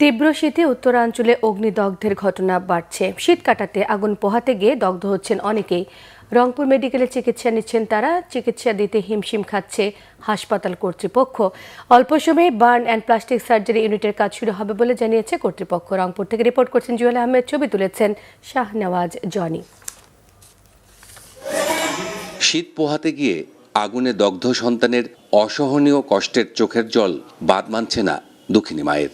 তীব্র শীতে উত্তরাঞ্চলে অগ্নিদগ্ধের ঘটনা বাড়ছে। শীত কাটাতে আগুন পোহাতে গিয়ে দগ্ধ হচ্ছেন অনেকেই। রংপুর মেডিকেলে চিকিৎসা নিচ্ছেন তারা। চিকিৎসা দিতে হিমশিম খাচ্ছে হাসপাতাল কর্তৃপক্ষ। অল্প সময়ে বার্ন অ্যান্ড প্লাস্টিক সার্জারি ইউনিটের কাজ শুরু হবে বলে জানিয়েছে কর্তৃপক্ষ। রংপুর থেকে রিপোর্ট করছেন জুয়েল আহমেদ, ছবি তুলেছেন শাহনেওয়াজ জনি। শীত পোহাতে গিয়ে আগুনে দগ্ধ সন্তানের অসহনীয় কষ্টের চোখের জল বাদ মানছে না দুঃখিনী মায়ের।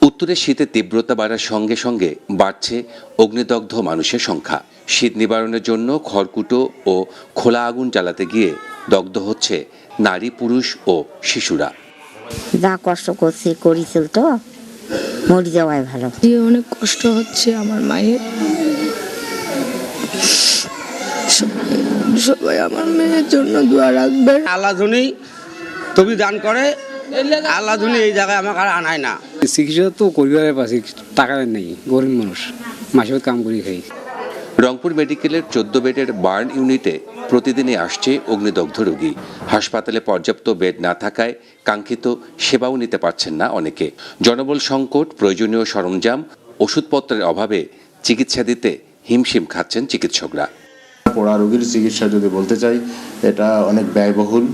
উত্তরে শীতের তীব্রতা বাড়ার সঙ্গে সঙ্গে বাড়ছে অগ্নিদগ্ধ মানুষের সংখ্যা। শীত নিবারণের জন্য খড়কুটো ও খোলা আগুন জ্বালাতে গিয়ে দগ্ধ হচ্ছে নারী, পুরুষ ও শিশুরা। যা কষ্ট করেছিল তো মরে যাওয়াই ভালো। অনেক কষ্ট হচ্ছে আমার মায়ের। সবাই আমার মেয়ের জন্য দোয়া রাখবেন। আল্লাহ জনই তবে দান করে, আল্লাহ জনই এই জায়গায় আমাকে আর আনায় না। চিকিৎসা তো পরিবারের পাশে টাকা নেই, গরিব মানুষ মাসে কাম করে খাই। রংপুর মেডিকেলের 14 বেডের বার্ন ইউনিটে প্রতিদিনই আসছে অগ্নিদগ্ধ রোগী। হাসপাতালে পর্যাপ্ত বেড না থাকায় কাঙ্ক্ষিত সেবাও নিতে পারছেন না অনেকে। জনবল সংকট, প্রয়োজনীয় সরঞ্জাম, ওষুধপত্রের অভাবে চিকিৎসা দিতে হিমশিম খাচ্ছেন চিকিৎসকরা। পোড়া রোগীর চিকিৎসা যদি বলতে চাই, এটা অনেক ব্যয়বহুল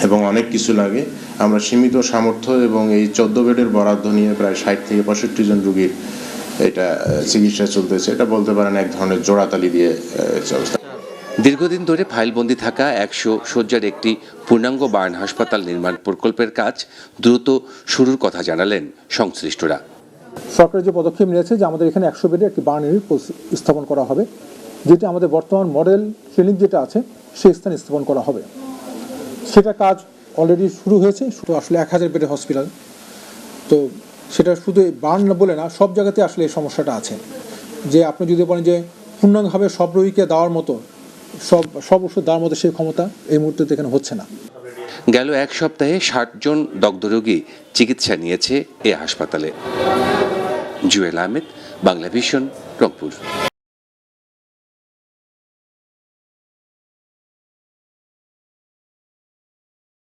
এবং অনেক কিছু লাগে। আমরা সীমিত সামর্থ্য এবং এই 14 বেডের বরাদ্দ নিয়ে প্রায় 60 থেকে 65 জন রোগীর এটা চিকিৎসা চলতেছে। এটা বলতে পারেন এক ধরনের জোড়াতালি দিয়ে চলছে। দীর্ঘদিন ধরে ফাইলবন্দি থাকা 100 শয্যার একটি পূর্ণাঙ্গ বার্ন হাসপাতাল নির্মাণ প্রকল্পের কাজ দ্রুত শুরুর কথা জানালেন সংশ্লিষ্টরা। সরকার যে পদক্ষেপ নিয়েছে যে আমাদের এখানে 100 বেডের একটি বার্ন ইউনিট স্থাপন করা হবে, যেটি আমাদের বর্তমান মডেল ক্লিনিক যেটা আছে সেই স্থানে স্থাপন করা হবে। সেটা কাজ অলরেডি শুরু হয়েছে। শুধু আসলে 1000 বেডের হসপিটাল তো সেটা শুধু বার্ন বলে না, সব জায়গাতে আসলে এই সমস্যাটা আছে যে আপনি যদি বলেন যে পূর্ণাঙ্গভাবে সব রোগীকে দেওয়ার মতো সব ওষুধ দেওয়ার মতো সেই ক্ষমতা এই মুহূর্তে এখানে হচ্ছে না। গেল এক সপ্তাহে 60 জন দগ্ধ রোগী চিকিৎসা নিয়েছে এ হাসপাতালে। জুয়েল আহমেদ, বাংলা ভিশন, রংপুর।